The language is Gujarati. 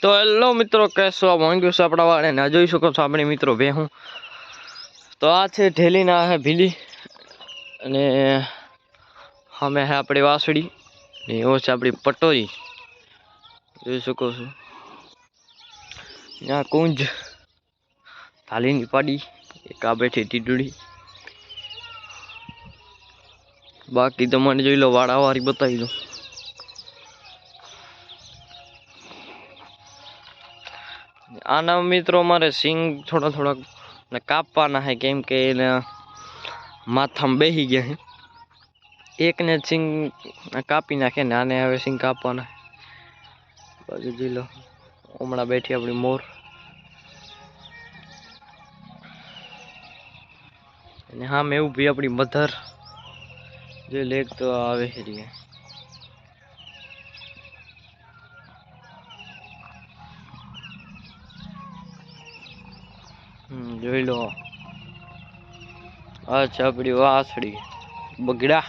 તો હેલો મિત્રો, કેસો મોંઘ્યું છે આપણા વાળે ને જોઈ શકો છો આપણે મિત્રો ભેહું. તો આ છે ઢેલીના હે ભીલી અને અમે હે આપણી વાસળી ને એવો છે આપણી પટોરી. જોઈ શકો છો ત્યાં કુંજ થાલીની પાડી એક આ બેઠી ટીડુડી. બાકી તો મને જોઈ લો વાળાવાળી બતાવી દો. આના મિત્રો મારે સિંગ થોડા ને કાપવાના હે કેમ કે એને માથામાં બેસી ગયા હે. એકને સિંગ કાપી નાખે ને આને હવે સિંગ કાપવાના. બાકી જોઈ લો હમણાં બેઠી આપણી મોર અને હા મેં ઊભી આપણી મધર જે લેક તો આવે છે. જોઈ લો આ છે આપણી વાસળી બગડા.